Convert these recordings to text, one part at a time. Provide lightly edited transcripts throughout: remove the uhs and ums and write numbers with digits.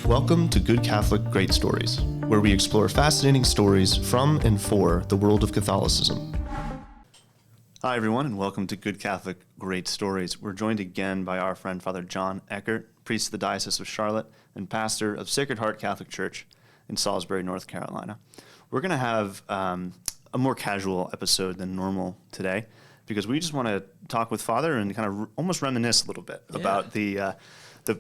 Welcome to Good Catholic Great Stories, where we explore fascinating stories from and for the world of Catholicism. Hi, everyone, and welcome to Good Catholic Great Stories. We're joined again by our friend Father John Eckert, priest of the Diocese of Charlotte and pastor of Sacred Heart Catholic Church in Salisbury, North Carolina. We're going to have a more casual episode than normal today because we just want to talk with Father and kind of almost reminisce a little bit about the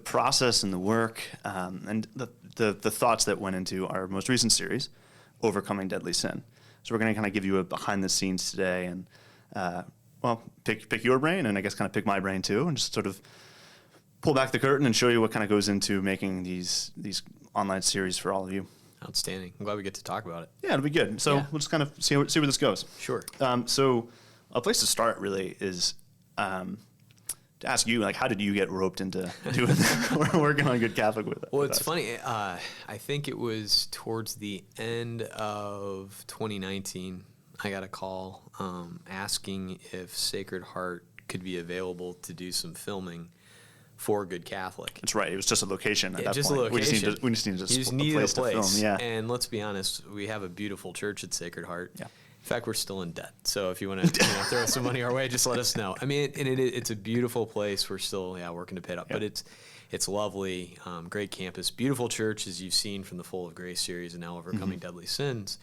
process and the work and the thoughts that went into our most recent series, Overcoming Deadly Sin. So we're going to kind of give you a behind the scenes today and, pick your brain and I guess kind of pick my brain too and just sort of pull back the curtain and show you what kind of goes into making these online series for all of you. Outstanding. I'm glad we get to talk about it. Yeah, it'll be good. So we'll just kind of see where this goes. Sure. So a place to start really is to ask you, like, how did you get roped into doing working on Good Catholic with it? Well, it's funny. I think it was towards the end of 2019, I got a call asking if Sacred Heart could be available to do some filming for Good Catholic. That's right. It was just a location at that just point. A location. We just needed a place to film. Yeah. And let's be honest, we have a beautiful church at Sacred Heart. Yeah. In fact, we're still in debt. So if you want to throw some money our way, just let us know. I mean, it's a beautiful place. We're still working to pay it up, but it's lovely, great campus, beautiful church as you've seen from the Full of Grace series and now Overcoming Deadly Sins.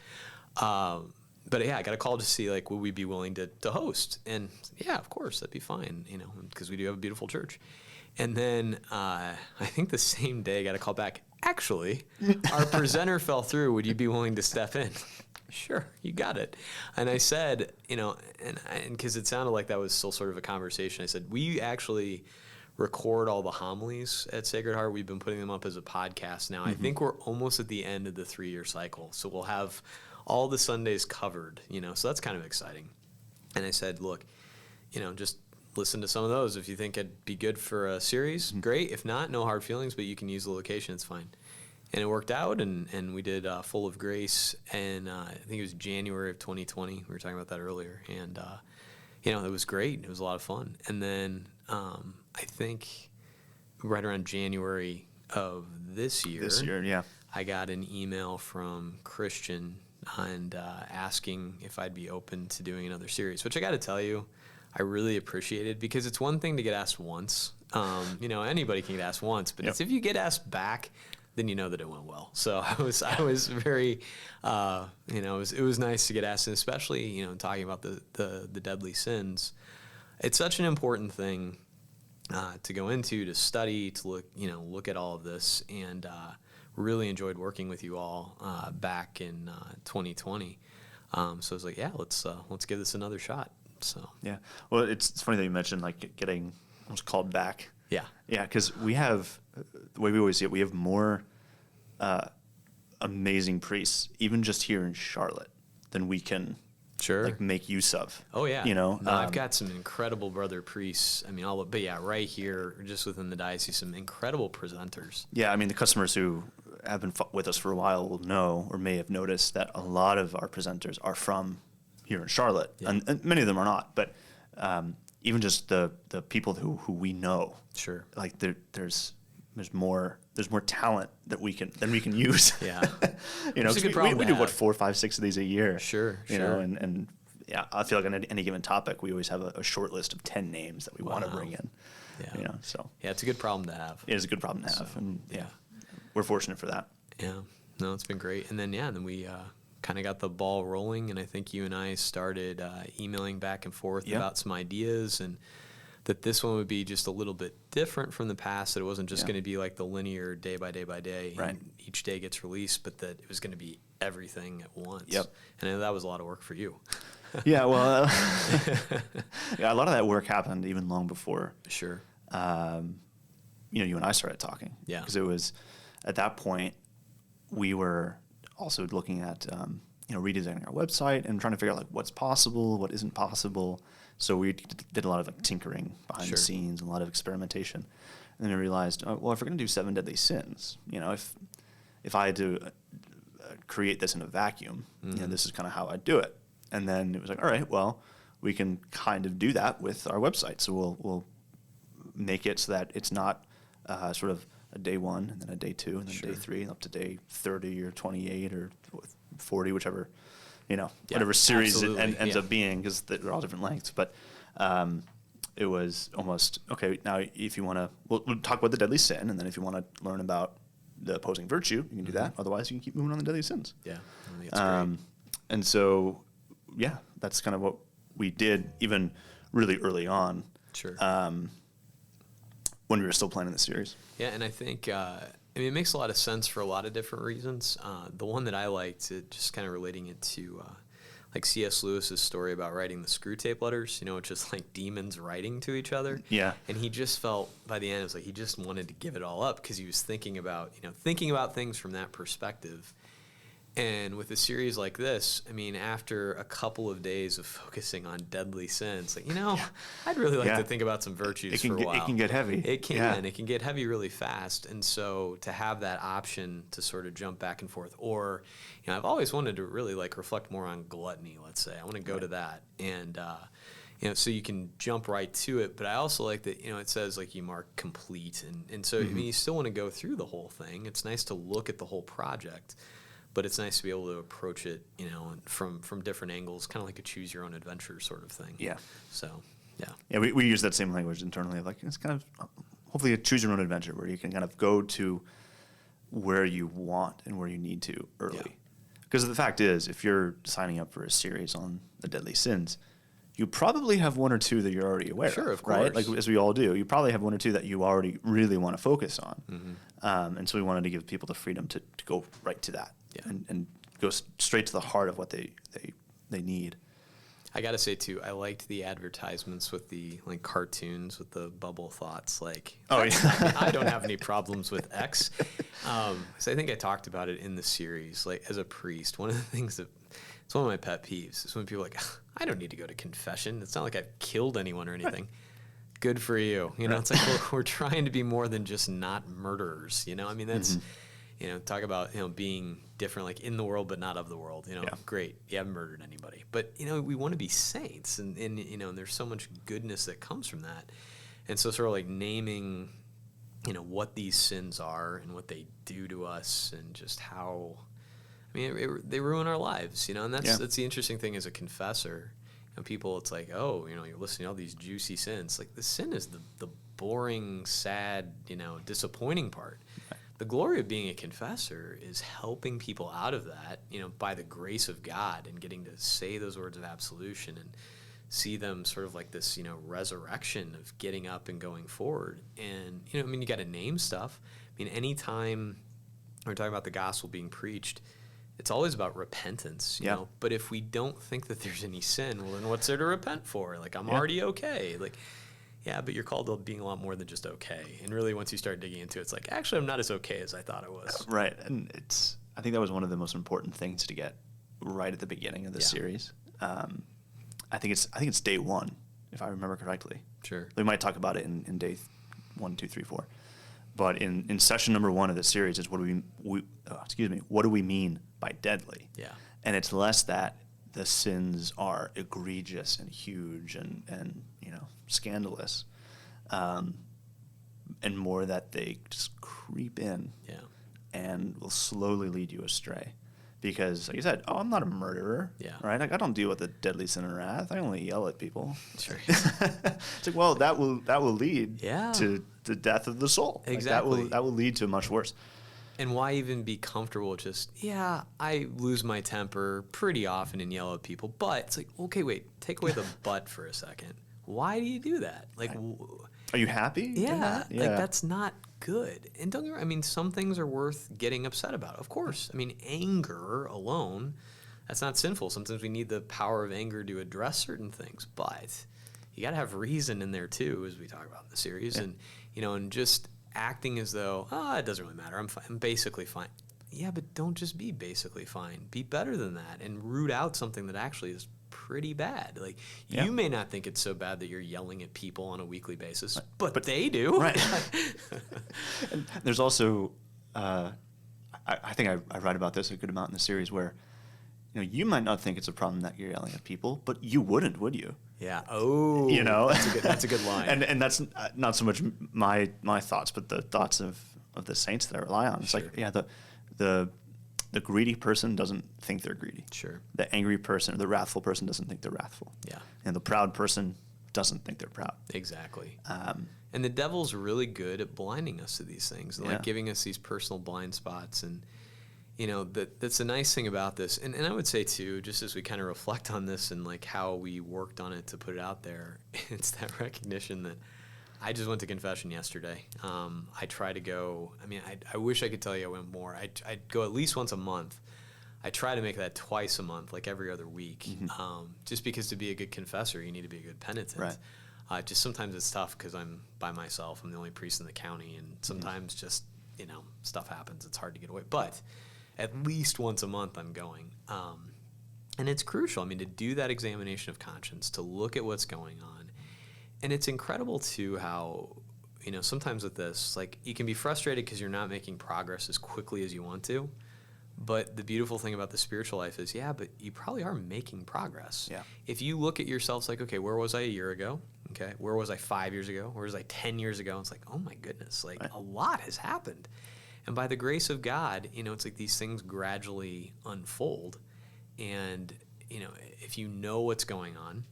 But I got a call to see would we be willing to host? And of course, that'd be fine, because we do have a beautiful church. And then I think the same day I got a call back. Actually, our presenter fell through. Would you be willing to step in? Sure, you got it. And I said, and because it sounded like that was still sort of a conversation, I said, we actually record all the homilies at Sacred Heart. We've been putting them up as a podcast now. I think we're almost at the end of the 3-year cycle. So we'll have all the Sundays covered, so that's kind of exciting. And I said, look, just listen to some of those. If you think it'd be good for a series, great. If not, no hard feelings, but you can use the location. It's fine. And it worked out, and we did Full of Grace, and I think it was January of 2020. We were talking about that earlier. And, it was great. It was a lot of fun. And then I think right around January of this year, I got an email from Christian and asking if I'd be open to doing another series, which I got to tell you, I really appreciated, because it's one thing to get asked once. Anybody can get asked once, but it's if you get asked back, then you know that it went well. So I was very, it was nice to get asked, and especially, talking about the deadly sins. It's such an important thing to go into, to study, to look at all of this, and really enjoyed working with you all back in 2020. So I was like, let's give this another shot. So well, it's funny that you mentioned getting almost called back. Because we have, the way we always see it, we have more amazing priests, even just here in Charlotte, than we can make use of. Oh yeah, I've got some incredible brother priests. I mean, right here, just within the diocese, some incredible presenters. Yeah, I mean, the customers who have been with us for a while will know or may have noticed that a lot of our presenters are from here in Charlotte, and many of them are not, but even just the people who we know, there's more talent that we can use. It's a good problem we do 4, 5, 6 of these a year. Sure. And I feel like on any given topic we always have a short list of 10 names that we want to bring in. It's a good problem to have. It is a good problem to have, and we're fortunate for that. It's been great. And then we kind of got the ball rolling, and I think you and I started emailing back and forth about some ideas, and that this one would be just a little bit different from the past, that it wasn't just going to be like the linear day by day by day, and each day gets released, but that it was going to be everything at once. And I know that was a lot of work for you. A lot of that work happened even long before. Sure. You and I started talking. Because it was, at that point, we were also looking at, redesigning our website and trying to figure out what's possible, what isn't possible. So we did a lot of tinkering behind the scenes and a lot of experimentation. And then I realized, if we're going to do 7 deadly sins, if I had to create this in a vacuum, this is kind of how I'd do it. And then it was like, all right, well, we can kind of do that with our website. So we'll make it so that it's not sort of a day 1 and then a day 2 and then day 3 and up to day 30 or 28 or 40, whichever, whatever series it ends up being, because they're all different lengths. But it was almost, okay, now if you want to, we'll talk about the deadly sin, and then if you want to learn about the opposing virtue, you can do that. Otherwise, you can keep moving on the deadly sins. Yeah, I think that's great. And so, that's kind of what we did even really early on. Sure. When we were still planning the series. Yeah, and I think, it makes a lot of sense for a lot of different reasons. The one that I liked, just kind of relating it to like C.S. Lewis's story about writing the screw tape letters, just like demons writing to each other. Yeah. And he just felt, by the end, it was like he just wanted to give it all up because he was thinking about things from that perspective. And with a series like this, after a couple of days of focusing on deadly sins, I'd really like to think about some virtues for a while. It can get heavy. It can. It can get heavy really fast. And so to have that option to sort of jump back and forth, or, I've always wanted to really reflect more on gluttony, let's say. I want to go to that. And, so you can jump right to it. But I also like that, it says you mark complete. And so, you still want to go through the whole thing. It's nice to look at the whole project. But it's nice to be able to approach it, from different angles, kind of like a choose your own adventure sort of thing. Yeah. So, yeah. Yeah, we use that same language internally. It's kind of hopefully a choose your own adventure where you can kind of go to where you want and where you need to early. Because the fact is, if you're signing up for a series on the deadly sins, you probably have one or two that you're already aware of. Sure, of course. Right? As we all do. You probably have one or two that you already really want to focus on. Mm-hmm. And so we wanted to give people the freedom to go right to that. Yeah. And go straight to the heart of what they need. I got to say, too, I liked the advertisements with the cartoons with the bubble thoughts. I don't have any problems with X. So I think I talked about it in the series. As a priest, one of the things it's one of my pet peeves is when people are I don't need to go to confession. It's not like I've killed anyone or anything. Right. Good for you. It's like we're trying to be more than just not murderers. That's... Mm-hmm. Talk about, being different, in the world, but not of the world. Great. You haven't murdered anybody. But, we want to be saints. And there's so much goodness that comes from that. And so sort of naming, what these sins are and what they do to us and just how, they ruin our lives, and that's the interesting thing as a confessor. People, it's you're listening to all these juicy sins. The sin is the boring, sad, disappointing part. Right. The glory of being a confessor is helping people out of that, by the grace of God and getting to say those words of absolution and see them sort of like this, resurrection of getting up and going forward. And, you got to name stuff. Anytime we're talking about the gospel being preached, it's always about repentance, you know. But if we don't think that there's any sin, well, then what's there to repent for? I'm already okay. Yeah, but you're called to being a lot more than just okay. And really, once you start digging into it, it's actually, I'm not as okay as I thought I was. Right. And I think that was one of the most important things to get right at the beginning of the series. I think it's day 1, if I remember correctly. Sure. We might talk about it in day 1, 2, 3, 4. But in session number 1 of the series is what do we mean by deadly? Yeah. And it's less that the sins are egregious and huge and scandalous, and more that they just creep in and will slowly lead you astray. Because, like you said, I'm not a murderer, right? I don't deal with the deadly sin and wrath. I only yell at people. Sure. It's that will lead to the death of the soul. Exactly. That will lead to much worse. And why even be comfortable just, I lose my temper pretty often and yell at people, but it's okay, wait, take away the but for a second. Why do you do that? Are you happy? Yeah. That's not good. And don't get me wrong, some things are worth getting upset about, of course. Anger alone, that's not sinful. Sometimes we need the power of anger to address certain things, but you got to have reason in there too, as we talk about in the series. And, and just acting as though, it doesn't really matter. I'm fine. I'm basically fine. Yeah, but don't just be basically fine. Be better than that and root out something that actually is pretty bad. You may not think it's so bad that you're yelling at people on a weekly basis, but they do. Right. And there's also, I think I write about this a good amount in the series where, you might not think it's a problem that you're yelling at people, but you wouldn't, would you? Yeah. Oh, that's a good line. And that's not so much my thoughts, but the thoughts of of the saints that I rely on. It's Sure. like, yeah, the greedy person doesn't think they're greedy. Sure. The angry person or the wrathful person doesn't think they're wrathful. Yeah. And the proud person doesn't think they're proud. Exactly. And the devil's really good at blinding us to these things, Yeah. like giving us these personal blind spots. And, that's the nice thing about this. And I would say, too, just as we kind of reflect on this and like how we worked on it to put it out there, it's that recognition that I just went to confession yesterday. I try to go, I wish I could tell you I went more. I'd go at least once a month. I try to make that twice a month, like every other week, just because to be a good confessor, you need to be a good penitent. Right. Just sometimes it's tough because I'm by myself. I'm the only priest in the county, and sometimes just, stuff happens. It's hard to get away. But at least once a month I'm going. And it's crucial, to do that examination of conscience, to look at what's going on. And it's incredible, too, how, sometimes with this, like, you can be frustrated because you're not making progress as quickly as you want to. But the beautiful thing about the spiritual life is, but you probably are making progress. Yeah. If you look at yourself like, okay, where was I a year ago? Okay, where was I 5 years ago? Where was I 10 years ago? It's like, oh my goodness, like a lot has happened. And by the grace of God, it's like these things gradually unfold. And, if you know what's going on,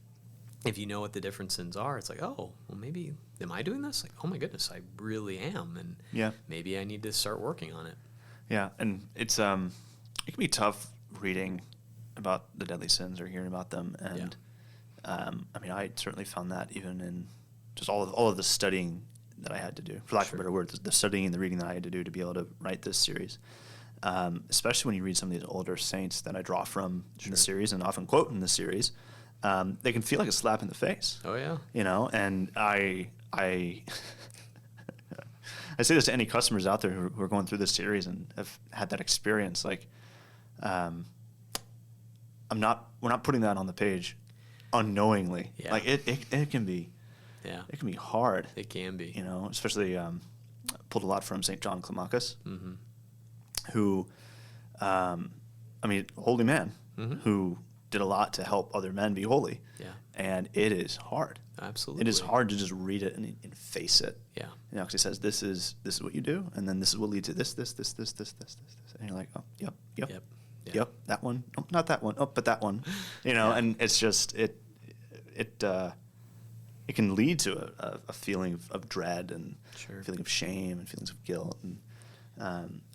if you know what the different sins are, it's like, oh, well, maybe, am I doing this? Like, oh my goodness, I really am. And maybe I need to start working on it. Yeah, and it's it can be tough reading about the deadly sins or hearing about them, and I certainly found that even in just all of the studying that I had to do, for lack of a better word, the studying and the reading that I had to do to be able to write this series. Especially when you read some of these older saints that I draw from in the series and often quote in the series, they can feel like a slap in the face. Oh yeah, and I I say this to any customers out there who are going through this series and have had that experience. Like, we're not putting that on the page unknowingly. Yeah. Like it can be, it can be hard. It can be, especially pulled a lot from St. John Climacus, who, holy man, who did a lot to help other men be holy. Yeah. And it is hard. Absolutely. It is hard to just read it and face it. Yeah. Because he says, this is what you do, and then this is what leads to this. And you're like, oh, yep, that one. Oh, not that one. Oh, but that one. And it's just, it can lead to a feeling of dread and a feeling of shame and feelings of guilt. And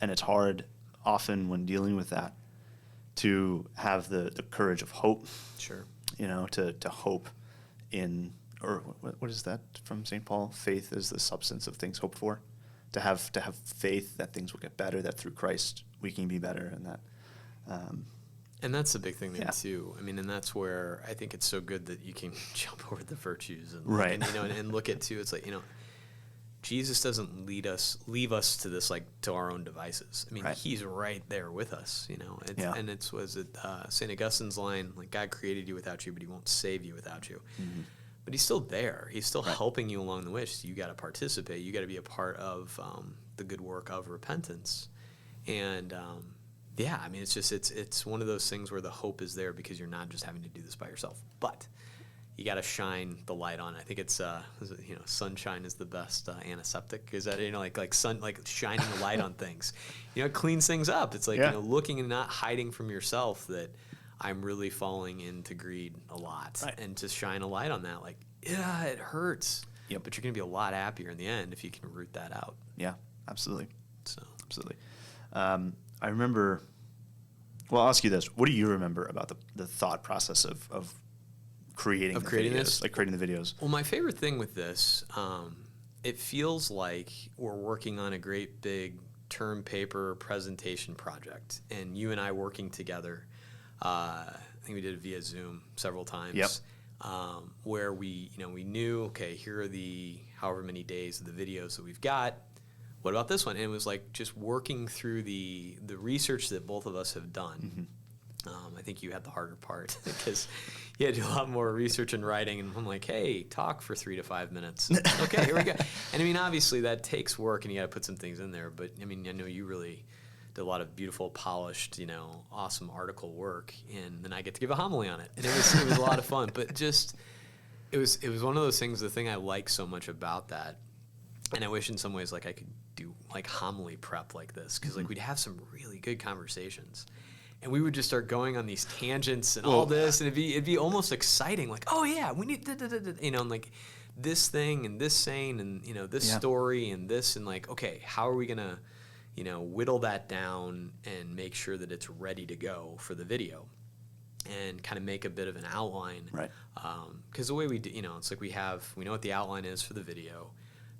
it's hard often when dealing with that to have the courage of hope. Sure. To hope in, or what is that from St. Paul? Faith is the substance of things hoped for. To have faith that things will get better, that through Christ we can be better, and that. And that's the big thing there too. And that's where I think it's so good that you can jump over the virtues and and look at too. It's like Jesus doesn't leave us to this, like, to our own devices. He's right there with us, And was it St. Augustine's line, like, God created you without you, but he won't save you without you. Mm-hmm. But he's still there. He's still helping you along the way. So you got to participate. You got to be a part of the good work of repentance. And it's just it's one of those things where the hope is there because you're not just having to do this by yourself, but you got to shine the light on. I think it's sunshine is the best antiseptic. Is that like sun, like shining the light on things? It cleans things up. It's like looking and not hiding from yourself that I'm really falling into greed a lot, and to shine a light on that. Like, it hurts. Yep. But you're gonna be a lot happier in the end if you can root that out. Yeah, absolutely. So absolutely. I remember. Well, I'll ask you this: what do you remember about the thought process of creating the videos? Well, my favorite thing with this, it feels like we're working on a great big term paper presentation project, and you and I working together. I think we did it via Zoom several times. Yep. Where we knew, okay, here are the however many days of the videos that we've got. What about this one? And it was like just working through the research that both of us have done. Mm-hmm. I think you had the harder part because you had to do a lot more research and writing. And I'm like, hey, talk for 3 to 5 minutes. Okay, here we go. And obviously that takes work and you got to put some things in there. But I know you really did a lot of beautiful, polished, awesome article work. And then I get to give a homily on it. And it was a lot of fun. But just, it was one of those things, the thing I like so much about that, and I wish in some ways like I could do like homily prep like this, because like we'd have some really good conversations, and we would just start going on these tangents and all this, and it'd be almost exciting, like, oh yeah, we need and like this thing and this saying and this story and this, and like, okay, how are we gonna whittle that down and make sure that it's ready to go for the video, and kind of make a bit of an outline, right? Because the way we do, it's like we know what the outline is for the video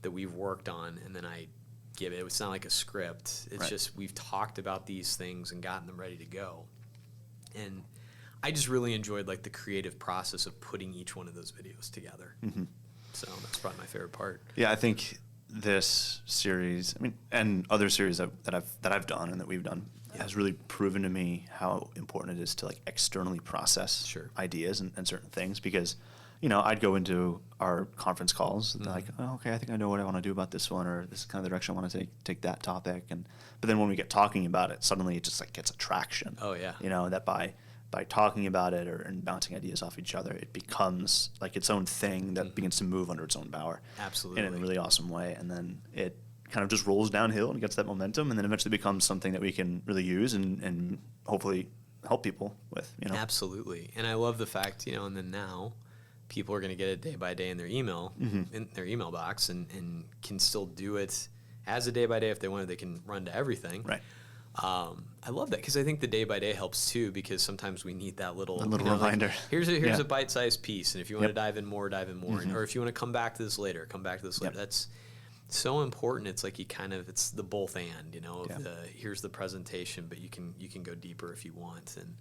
that we've worked on, and then I give it. It's not like a script. It's just we've talked about these things and gotten them ready to go. And I just really enjoyed like the creative process of putting each one of those videos together. Mm-hmm. So that's probably my favorite part. Yeah, I think this series, and other series that I've done and that we've done, has really proven to me how important it is to like externally process ideas and certain things, because I'd go into our conference calls and like, oh, okay, I think I know what I want to do about this one, or this is kind of the direction I want to take that topic. But then when we get talking about it, suddenly it just like gets a traction. Oh yeah. That by talking about it and bouncing ideas off each other, it becomes like its own thing that begins to move under its own power. Absolutely. In a really awesome way. And then it kind of just rolls downhill and gets that momentum, and then eventually becomes something that we can really use and hopefully help people with. Absolutely. And I love the fact, and then now people are going to get it day by day in their email, in their email box, and can still do it as a day by day if they want. They can run to everything. Right. I love that, because I think the day by day helps too, because sometimes we need that little reminder. Like, here's a bite-sized piece, and if you want to dive in more, and, or if you want to come back to this later, come back to this later. That's so important. It's like it's the both and, of the here's the presentation, but you can go deeper if you want. And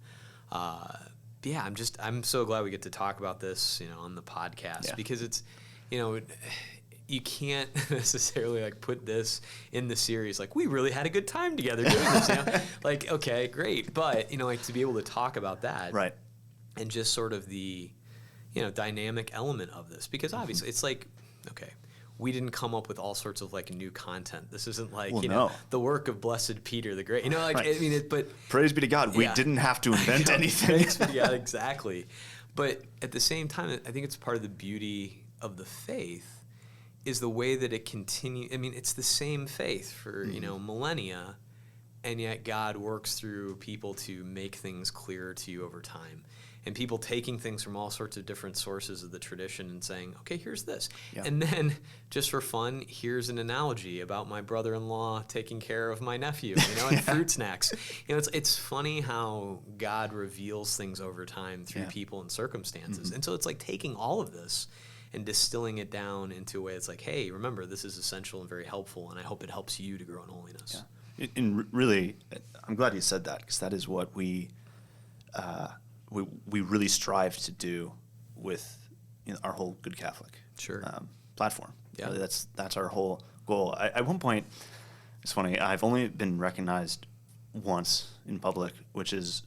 I'm so glad we get to talk about this, on the podcast, because it's, you can't necessarily like put this in the series like we really had a good time together doing this. Like, okay, great, but like to be able to talk about that, right, and just sort of the dynamic element of this, because obviously it's like, okay, we didn't come up with all sorts of like new content. This isn't like the work of Blessed Peter the Great. Right. But praise be to God, we didn't have to invent anything. Praise be to God, exactly. But at the same time, I think it's part of the beauty of the faith is the way that it continues. It's the same faith for millennia, and yet God works through people to make things clearer to you over time. And people taking things from all sorts of different sources of the tradition and saying, okay, here's this. Yeah. And then, just for fun, here's an analogy about my brother-in-law taking care of my nephew, and fruit snacks. It's funny how God reveals things over time through people and circumstances. And so it's like taking all of this and distilling it down into a way that's like, hey, remember, this is essential and very helpful, and I hope it helps you to grow in holiness. Yeah. And really, I'm glad you said that, because that is what we really strive to do with our whole Good Catholic platform. Yeah, really, that's our whole goal. At one point, it's funny, I've only been recognized once in public, which is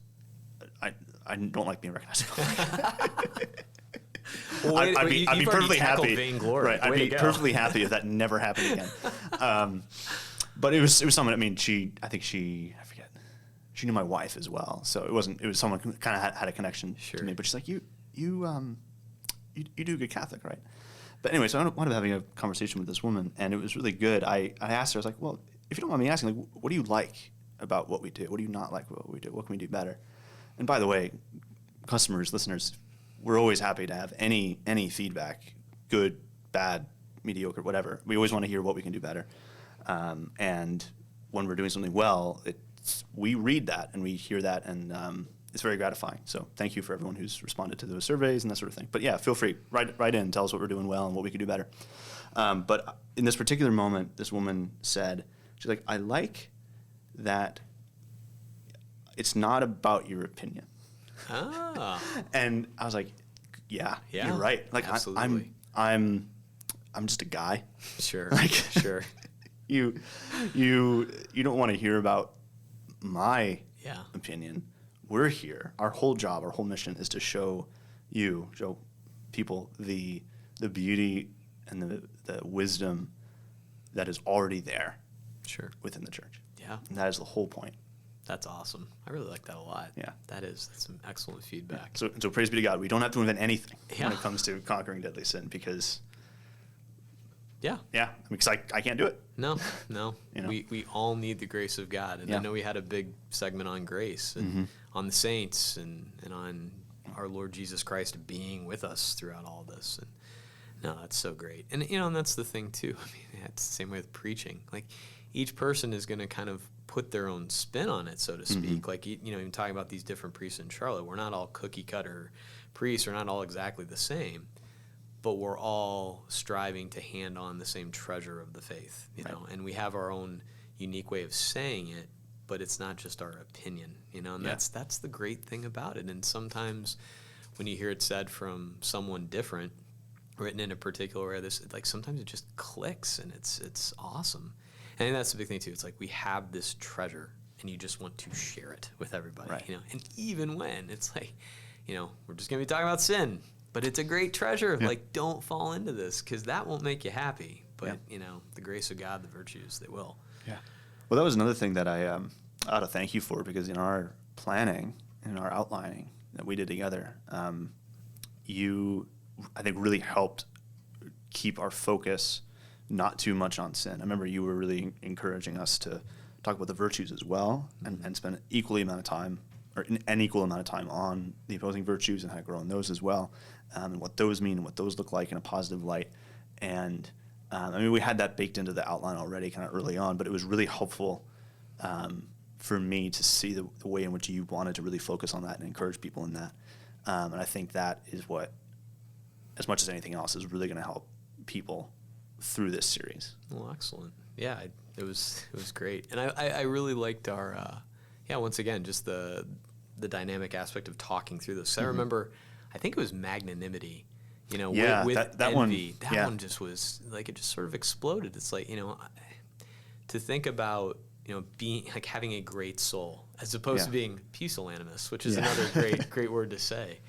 I don't like being recognized in public. Well, I'd be perfectly happy. Vainglory. Right, I'd be perfectly happy if that never happened again. But it was someone. I think she knew my wife as well, so it was someone who kind of had a connection to me. But she's like, you do Good Catholic, right? But anyway, so I wound up having a conversation with this woman, and it was really good. I asked her, I was like, well, if you don't mind me asking, like, what do you like about what we do? What do you not like about what we do? What can we do better? And by the way, customers, listeners, we're always happy to have any feedback, good, bad, mediocre, whatever. We always want to hear what we can do better. And when we're doing something well, we read that and we hear that, and it's very gratifying. So thank you for everyone who's responded to those surveys and that sort of thing. But yeah, feel free, write in, tell us what we're doing well and what we could do better. But in this particular moment, this woman said, she's like, I like that it's not about your opinion. Ah. And I was like, yeah, you're right. Like, absolutely. I'm just a guy. Sure. Like, sure. You don't want to hear about my opinion. We're here. Our whole job, our whole mission is to show people the beauty and the wisdom that is already there. Sure. Within the church. Yeah. And that is the whole point. That's awesome. I really like that a lot. Yeah. That's some excellent feedback. So praise be to God. We don't have to invent anything when it comes to conquering deadly sin, because Yeah. Yeah. Because I can't do it. No. You know? We all need the grace of God. And I know we had a big segment on grace and on the saints and on our Lord Jesus Christ being with us throughout all this. And no, that's so great. And, and that's the thing, too. I mean, it's the same way with preaching. Like, each person is going to kind of put their own spin on it, so to speak. Like, even talking about these different priests in Charlotte, we're not all cookie-cutter priests. We're not all exactly the same. But we're all striving to hand on the same treasure of the faith, you know. And we have our own unique way of saying it, but it's not just our opinion, And that's the great thing about it. And sometimes when you hear it said from someone different, written in a particular way, sometimes it just clicks, and it's awesome. And I think that's the big thing too. It's like we have this treasure, and you just want to share it with everybody, And even when it's like, we're just gonna be talking about sin, but it's a great treasure. Yeah. Like, don't fall into this, because that won't make you happy. But the grace of God, the virtues, they will. Yeah. Well, that was another thing that I ought to thank you for, because in our planning and our outlining that we did together, you, I think, really helped keep our focus not too much on sin. I remember you were really encouraging us to talk about the virtues as well, and spend an equal amount of time on the opposing virtues and how to grow in those as well, and what those mean and what those look like in a positive light. And we had that baked into the outline already kind of early on, but it was really helpful for me to see the way in which you wanted to really focus on that and encourage people in that. And I think that is what, as much as anything else, is really going to help people through this series. Well, excellent. Yeah, it was great. And I really liked our, once again, just the dynamic aspect of talking through this. So I remember, I think it was magnanimity, with that envy. That one just was, like, it just sort of exploded. It's like, to think about, being, like, having a great soul, as opposed to being pusillanimous, which is another great word to say.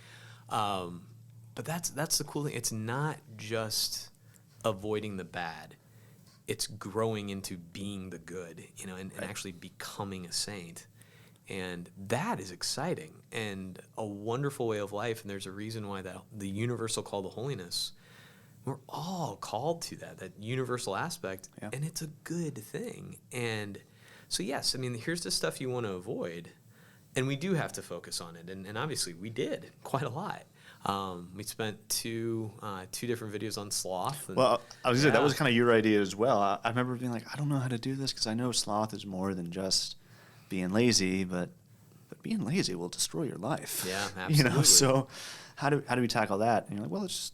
But that's the cool thing. It's not just avoiding the bad. It's growing into being the good, and actually becoming a saint. And that is exciting and a wonderful way of life. And there's a reason why the universal call to holiness, we're all called to that universal aspect, and it's a good thing. And so, yes, here's the stuff you want to avoid, and we do have to focus on it. And obviously we did quite a lot. We spent two different videos on sloth. Well, I was going to say, that was kind of your idea as well. I remember being like, I don't know how to do this, because I know sloth is more than just being lazy, but being lazy will destroy your life. Yeah, absolutely. So how do we tackle that? And you're like, well, let's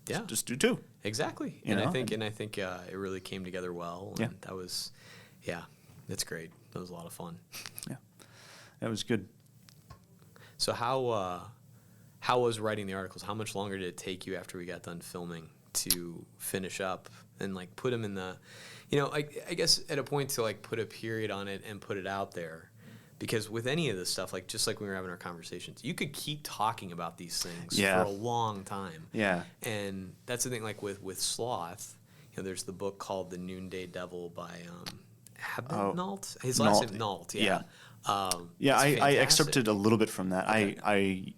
just do two. Exactly. I think it really came together well. And that was, that's great. That was a lot of fun. Yeah, that was good. So how was writing the articles? How much longer did it take you after we got done filming to finish up and, like, put them in the, I guess at a point to, like, put a period on it and put it out there? Because with any of this stuff, like, just like when we were having our conversations, you could keep talking about these things for a long time. Yeah. And that's the thing, like with Sloth, there's the book called The Noonday Devil by Abednault. His last name, Nault. Yeah. I excerpted a little bit from that. Okay.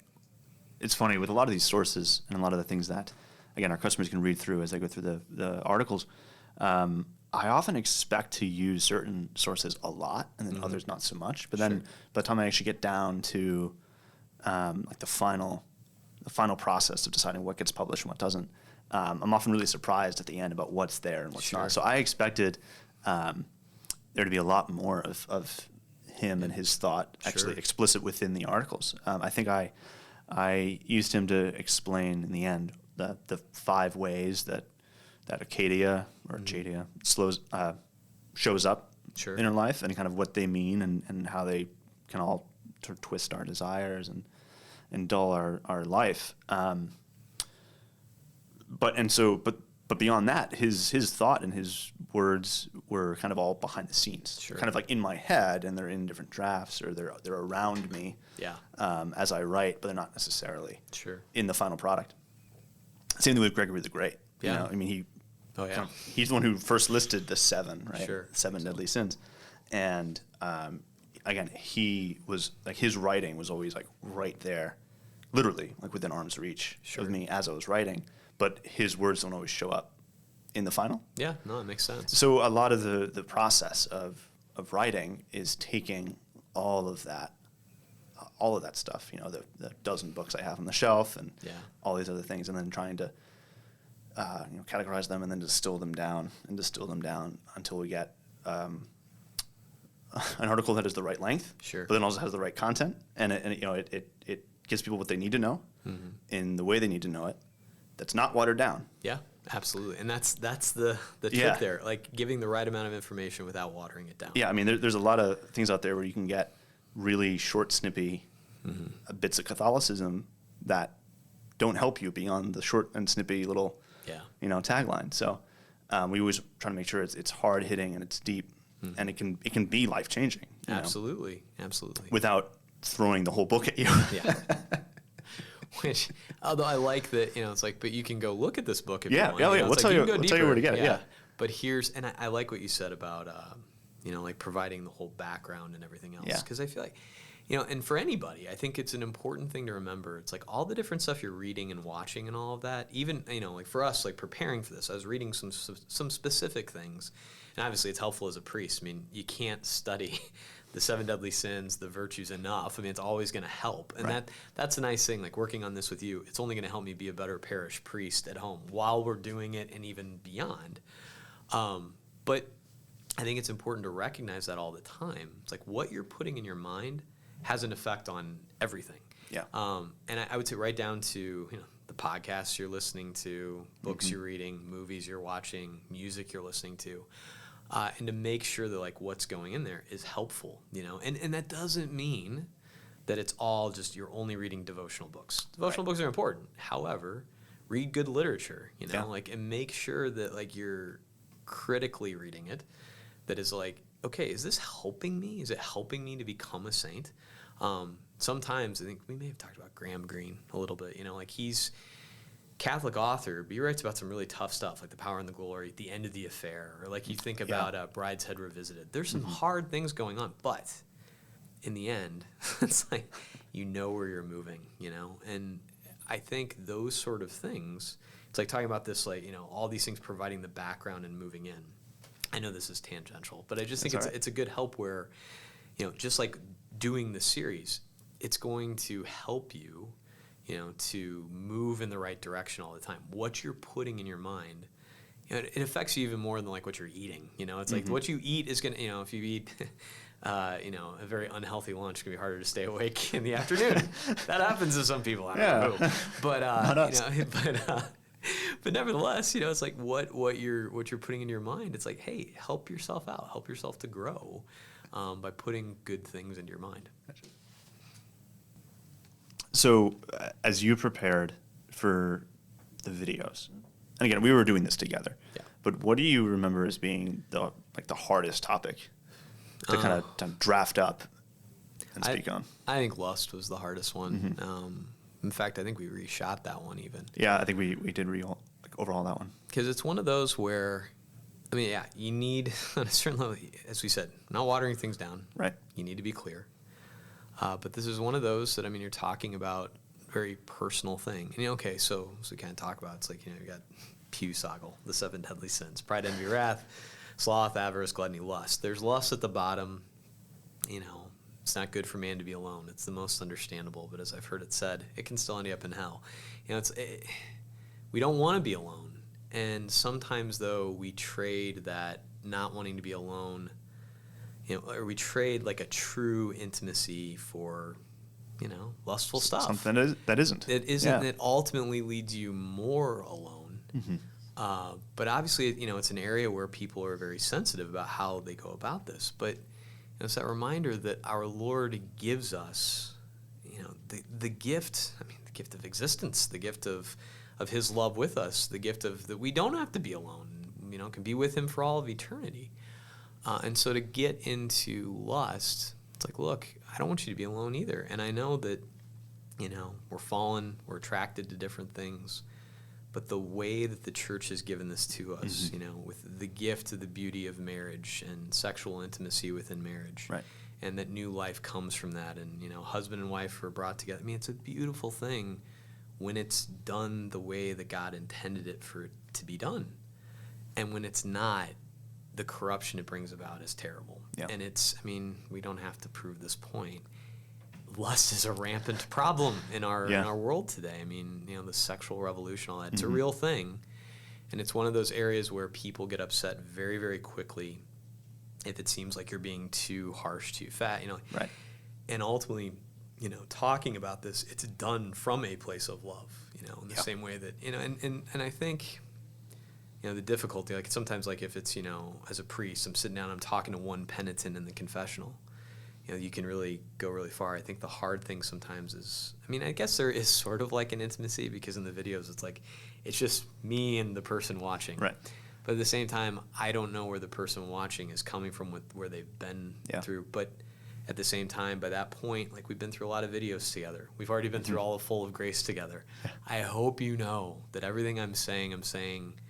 It's funny, with a lot of these sources and a lot of the things that, again, our customers can read through as they go through the articles, I often expect to use certain sources a lot, and then others not so much. But then by the time I actually get down to like the final process of deciding what gets published and what doesn't, I'm often really surprised at the end about what's there and what's not. So I expected there to be a lot more of him and his thought actually explicit within the articles. I think I used him to explain in the end the 5 ways that Acadia or Acadia shows up in our life, and kind of what they mean, and how they can all sort of twist our desires and dull our life. But beyond that, his thought and his words were kind of all behind the scenes, kind of like in my head, and they're in different drafts, or they're around me as I write, but they're not necessarily in the final product. Same thing with Gregory the Great. Yeah. He's the one who first listed the 7, right? Sure. 7 deadly sins. And again, he was like, his writing was always like right there, literally like within arm's reach of me as I was writing. But his words don't always show up in the final. Yeah, no, it makes sense. So a lot of the process of writing is taking all of that stuff, the dozen books I have on the shelf and all these other things, and then trying to categorize them and then distill them down until we get an article that is the right length, Sure, but then also has the right content, and it gives people what they need to know in the way they need to know it. That's not watered down. Yeah, absolutely, and that's the trick there, like giving the right amount of information without watering it down. Yeah, I mean, there's a lot of things out there where you can get really short, snippy bits of Catholicism that don't help you beyond the short and snippy little tagline. So we always try to make sure it's hard hitting and it's deep, and it can be life changing. Absolutely. Without throwing the whole book at you. Yeah. Which, although I like that, it's like, but you can go look at this book if you want. Yeah. We'll tell you where to get it. Yeah. But and I like what you said about, like providing the whole background and everything else. Because I feel like, and for anybody, I think it's an important thing to remember. It's like all the different stuff you're reading and watching and all of that. Even, like for us, like preparing for this, I was reading some specific things. And obviously it's helpful as a priest. I mean, you can't study the 7 deadly sins, the virtues enough. I mean, it's always going to help. And that's a nice thing, like working on this with you. It's only going to help me be a better parish priest at home while we're doing it and even beyond. But I think it's important to recognize that all the time. It's like what you're putting in your mind has an effect on everything. Yeah. And I would say right down to, the podcasts you're listening to, books you're reading, movies you're watching, music you're listening to. And to make sure that like what's going in there is helpful, and that doesn't mean that it's all just you're only reading devotional books. Devotional books are important. However, read good literature, and make sure that like you're critically reading it. That is like, okay, is this helping me? Is it helping me to become a saint? Sometimes I think we may have talked about Graham Greene a little bit. Like he's Catholic author, but he writes about some really tough stuff, like The Power and the Glory, The End of the Affair, or like you think about Brideshead Revisited. There's some hard things going on, but in the end, it's like where you're moving, And I think those sort of things, it's like talking about this, like, all these things providing the background and moving in. I know this is tangential, but I just think it's a good help where, just like doing the series, it's going to help you, to move in the right direction all the time. What you're putting in your mind, it affects you even more than like what you're eating. It's like what you eat is going to, if you eat, a very unhealthy lunch, it's going to be harder to stay awake in the afternoon. That happens to some people. I don't know who. But, but nevertheless, it's like what you're putting into your mind. It's like, hey, help yourself out, help yourself to grow by putting good things into your mind. So, as you prepared for the videos, and again, we were doing this together. Yeah. But what do you remember as being the hardest topic to kind of draft up and speak on? I think lust was the hardest one. In fact, I think we reshot that one even. Yeah, I think we did overhaul that one. Because it's one of those where, you need, on a certain level, as we said, not watering things down. Right. You need to be clear. But this is one of those that, you're talking about a very personal thing. And, so we kind of talk about, it's like, you got Pewsoggle, the 7 deadly sins, pride, envy, wrath, sloth, avarice, gluttony, lust. There's lust at the bottom, It's not good for man to be alone. It's the most understandable, but as I've heard it said, it can still end up in hell. We don't want to be alone. And sometimes, though, we trade that not wanting to be alone, or we trade like a true intimacy for, lustful stuff. Something that isn't. It isn't. Yeah. It ultimately leads you more alone. But obviously, it's an area where people are very sensitive about how they go about this. But it's that reminder that our Lord gives us, the gift, the gift of existence, the gift of His love with us, the gift of that we don't have to be alone, can be with Him for all of eternity. And so to get into lust, it's like, look, I don't want you to be alone either. And I know that, we're fallen, we're attracted to different things. But the way that the church has given this to us, with the gift of the beauty of marriage and sexual intimacy within marriage, right. And that new life comes from that, and husband and wife are brought together. It's a beautiful thing when it's done the way that God intended it for it to be done. And when it's not, the corruption it brings about is terrible. Yeah. And we don't have to prove this point. Lust is a rampant problem in our world today. The sexual revolution, all that, it's a real thing. And it's one of those areas where people get upset very, very quickly if it seems like you're being too harsh, too fat, Right. And ultimately, talking about this, it's done from a place of love, in the same way that, and I think, the difficulty, like sometimes like if it's, as a priest, I'm sitting down, I'm talking to one penitent in the confessional, you can really go really far. I think the hard thing sometimes is, I guess there is sort of like an intimacy because in the videos it's like, it's just me and the person watching. Right. But at the same time, I don't know where the person watching is coming from with where they've been through. But at the same time, by that point, like we've been through a lot of videos together. We've already been through all of Full of Grace together. I hope you know that everything I'm saying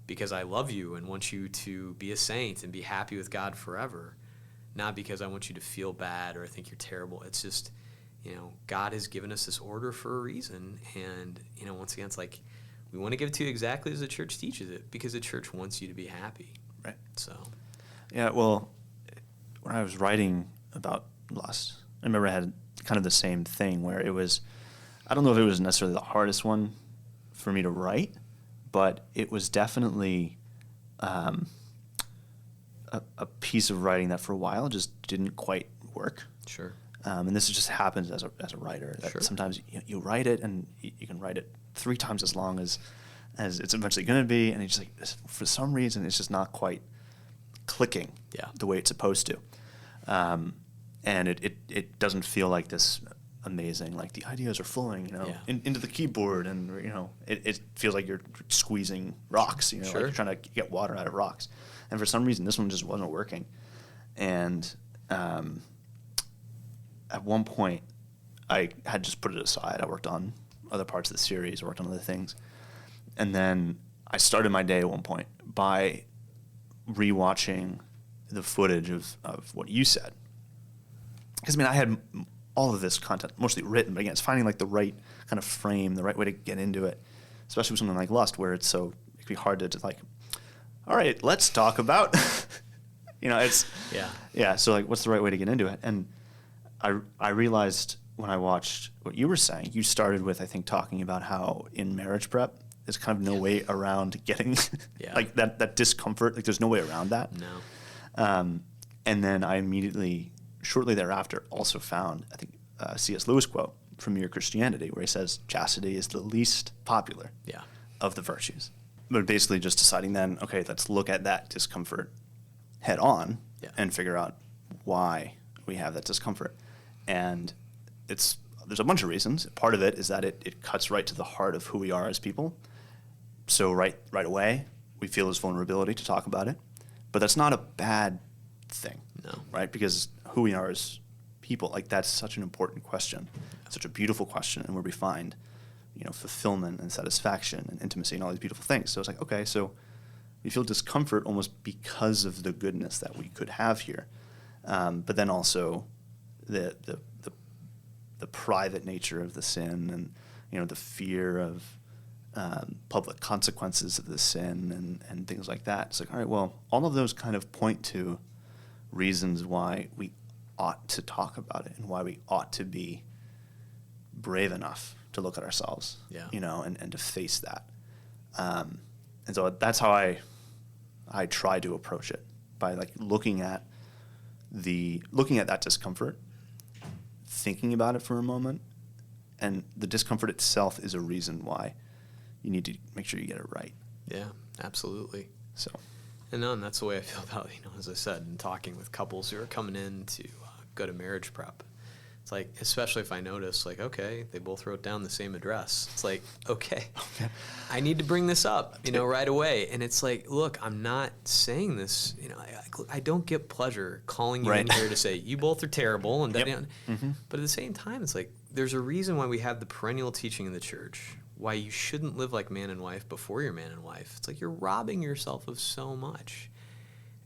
because I love you and want you to be a saint and be happy with God forever. Not because I want you to feel bad or I think you're terrible. It's just, God has given us this order for a reason. And, once again, it's like we want to give it to you exactly as the church teaches it because the church wants you to be happy. Right. So. Yeah, well, when I was writing about lust, I remember I had kind of the same thing where it was, I don't know if it was necessarily the hardest one for me to write, but it was definitely a piece of writing that for a while just didn't quite work. Sure. And this just happens as a writer. That sometimes you write it and you can write it 3 times as long as it's eventually going to be, and it's just like for some reason it's just not quite clicking the way it's supposed to. And it doesn't feel like this amazing, like the ideas are flowing, into the keyboard, and it feels like you're squeezing rocks, like you're trying to get water out of rocks. And for some reason, this one just wasn't working. And at one point, I had just put it aside. I worked on other parts of the series, worked on other things. And then I started my day at one point by rewatching the footage of what you said. Because, I had all of this content mostly written, but again, it's finding like the right kind of frame, the right way to get into it, especially with something like lust, where it can be hard to just like, all right, let's talk about, it's, so like, what's the right way to get into it? And I realized when I watched what you were saying, you started with, I think, talking about how in marriage prep, there's kind of no way around getting like that discomfort. Like there's no way around that. No. And then I immediately, shortly thereafter, also found, I think, a C.S. Lewis quote from Mere Christianity, where he says, chastity is the least popular of the virtues. But basically just deciding then, okay, let's look at that discomfort head on and figure out why we have that discomfort. And there's a bunch of reasons. Part of it is that it cuts right to the heart of who we are as people. So right away, we feel this vulnerability to talk about it. But that's not a bad thing, right? Because who we are as people, like that's such an important question, such a beautiful question, and where we find, fulfillment and satisfaction and intimacy and all these beautiful things. So it's like, okay, so we feel discomfort almost because of the goodness that we could have here, but then also the private nature of the sin, and the fear of public consequences of the sin and things like that. It's like, all right, well, all of those kind of point to reasons why we ought to talk about it and why we ought to be brave enough to look at ourselves, and to face that. And so that's how I try to approach it, by like looking at that discomfort, thinking about it for a moment, and the discomfort itself is a reason why you need to make sure you get it right. Yeah, absolutely. So, and that's the way I feel about, as I said, in talking with couples who are coming in to go to marriage prep. It's like, especially if I notice, like, okay, they both wrote down the same address. It's like, okay, I need to bring this up, right away. And it's like, look, I'm not saying this, I don't get pleasure calling you in here to say, you both are terrible. And But at the same time, it's like, there's a reason why we have the perennial teaching in the church, why you shouldn't live like man and wife before you're man and wife. It's like you're robbing yourself of so much.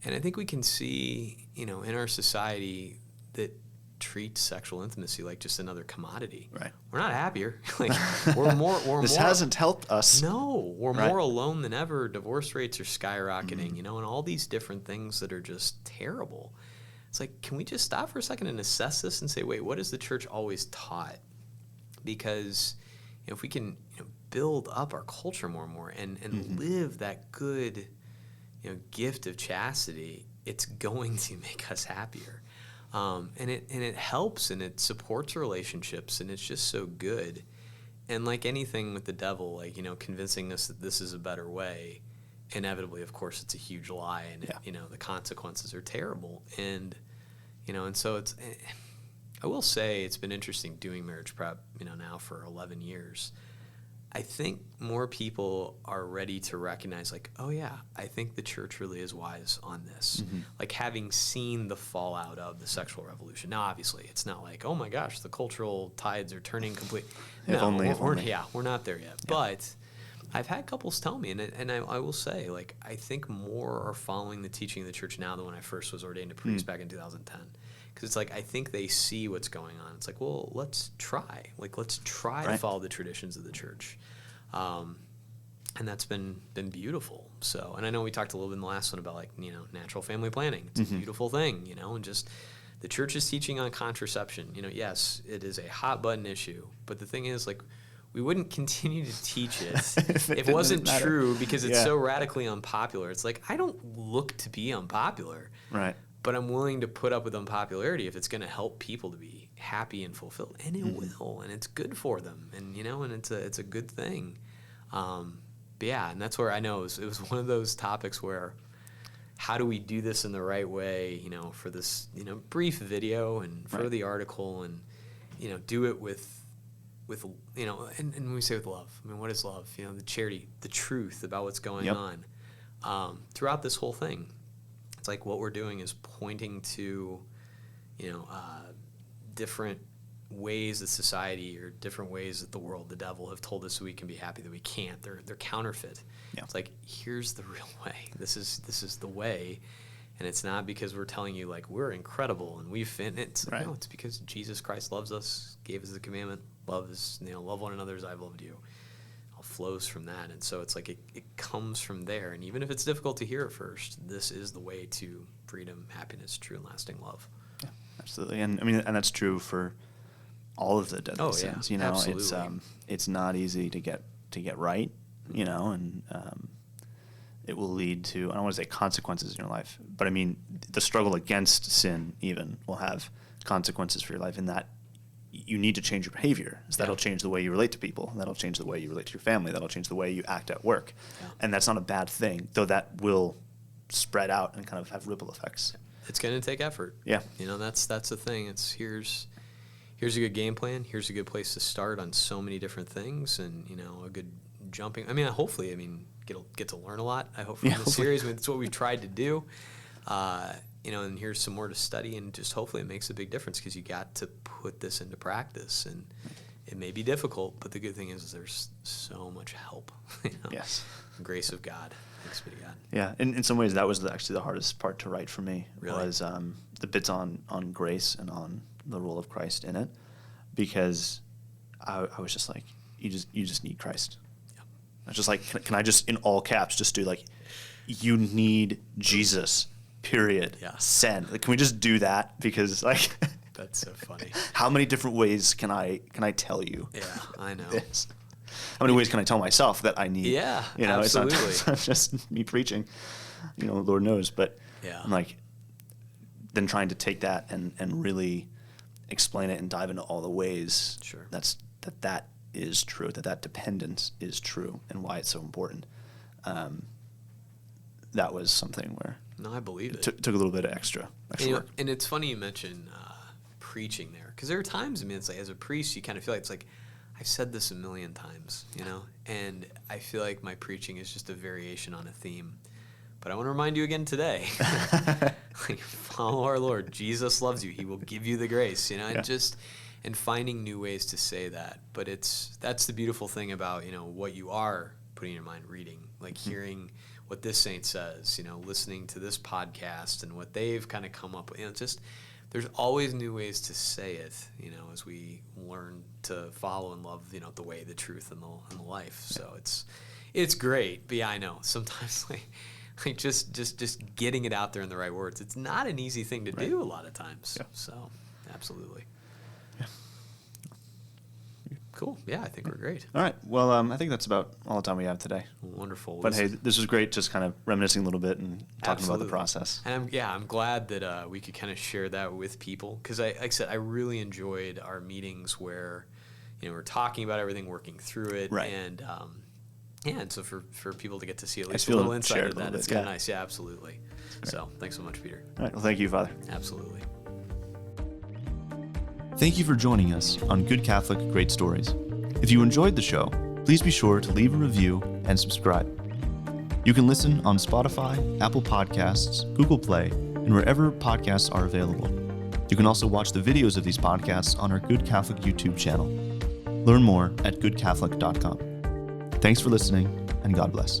And I think we can see, in our society that treat sexual intimacy like just another commodity. Right. We're not happier. Like we're more. This hasn't helped us. No, we're Right. more alone than ever. Divorce rates are skyrocketing, and all these different things that are just terrible. It's like, can we just stop for a second and assess this and say, wait, what has the church always taught? Because if we can build up our culture more and more and live that good gift of chastity, it's going to make us happier. And it helps and it supports relationships, and it's just so good. And like anything with the devil, like convincing us that this is a better way, inevitably, of course, it's a huge lie, and the consequences are terrible. And and so it's. I will say it's been interesting doing marriage prep, now for 11 years. I think more people are ready to recognize, like, oh yeah, I think the church really is wise on this. Like having seen the fallout of the sexual revolution. Now, obviously, it's not like, oh my gosh, the cultural tides are turning completely. If only. We're not there yet. Yeah. But I've had couples tell me, and I will say, like, I think more are following the teaching of the church now than when I first was ordained a priest back in 2010. Because it's like, I think they see what's going on. It's like, well, let's try. Like, let's try to follow the traditions of the church. And that's been beautiful. So, and I know we talked a little bit in the last one about, like, natural family planning. It's a beautiful thing, and just the church is teaching on contraception. Yes, it is a hot button issue. But the thing is, like, we wouldn't continue to teach it if it wasn't true, because it's so radically unpopular. It's like, I don't look to be unpopular. Right. But I'm willing to put up with unpopularity if it's going to help people to be happy and fulfilled, and it will, and it's good for them, and and it's a good thing. But yeah, and that's where I know it was one of those topics where, how do we do this in the right way? For this brief video and for the article, and do it with and when we say with love, I mean, what is love? The charity, the truth about what's going on throughout this whole thing. It's like what we're doing is pointing to, different ways that society or different ways that the world, the devil, have told us we can be happy that we can't. They're counterfeit. Yeah. It's like, here's the real way. This is the way, and it's not because we're telling you like we're incredible and we've fit. It's no, it's because Jesus Christ loves us, gave us the commandment. Love is love one another as I've loved you. Flows from that, and so it's like it comes from there, and even if it's difficult to hear at first, this is the way to freedom, happiness, true and lasting love. Yeah, absolutely. And I mean, and that's true for all of the deadly sins. Absolutely. It's not easy to get right, and it will lead to, I don't want to say consequences in your life, but I mean the struggle against sin even will have consequences for your life, in that you need to change your behavior. So that'll change the way you relate to people. That'll change the way you relate to your family. That'll change the way you act at work. Yeah. And that's not a bad thing, though that will spread out and kind of have ripple effects. It's going to take effort. Yeah. That's the thing. It's here's a good game plan. Here's a good place to start on so many different things, and a good jumping. I mean, hopefully, get to learn a lot. I hope from the series. I mean, it's what we've tried to do. And here's some more to study, and just hopefully it makes a big difference, because you got to put this into practice, and it may be difficult, but the good thing is there's so much help. Yes. The grace of God. Thanks be to God. Yeah, in some ways that was actually the hardest part to write for me. Really? Was the bits on grace and on the role of Christ in it, because I was just like, you just need Christ. Yeah. I was just like, can I just in all caps just do like, you need Jesus. Period. Yeah. Send. Like, can we just do that? Because like, that's so funny. How many different ways can I tell you? Yeah, I know. This? How many ways can I tell myself that I need? Yeah, absolutely. It's not just me preaching. Lord knows. But I'm like, then trying to take that and really explain it and dive into all the ways. Sure. That is true. That dependence is true, and why it's so important. That was something where. No, I believe it. Took a little bit of extra work. And it's funny you mention preaching there, because there are times, it's like, as a priest, you kind of feel like it's like, I've said this a million times, and I feel like my preaching is just a variation on a theme. But I want to remind you again today, like, follow our Lord. Jesus loves you. He will give you the grace, and finding new ways to say that. But that's the beautiful thing about, what you are putting in your mind, reading, like hearing what this saint says, listening to this podcast and what they've kind of come up with, just there's always new ways to say it, as we learn to follow and love, the way, the truth, and the life. So it's great. But yeah, I know sometimes like just getting it out there in the right words. It's not an easy thing to do a lot of times. Yeah. So absolutely. Yeah. Cool. Yeah, I think we're great. All right. Well, I think that's about all the time we have today. Wonderful. But hey, this was great, just kind of reminiscing a little bit and talking about the process. And I'm glad that we could kind of share that with people, because like I said, I really enjoyed our meetings where, we're talking about everything, working through it. Right. And, and so for people to get to see at least a little insight of that, it's kind of nice. Yeah, absolutely. So thanks so much, Peter. All right. Well, thank you, Father. Absolutely. Thank you for joining us on Good Catholic Great Stories. If you enjoyed the show, please be sure to leave a review and subscribe. You can listen on Spotify, Apple Podcasts, Google Play, and wherever podcasts are available. You can also watch the videos of these podcasts on our Good Catholic YouTube channel. Learn more at goodcatholic.com. Thanks for listening, and God bless.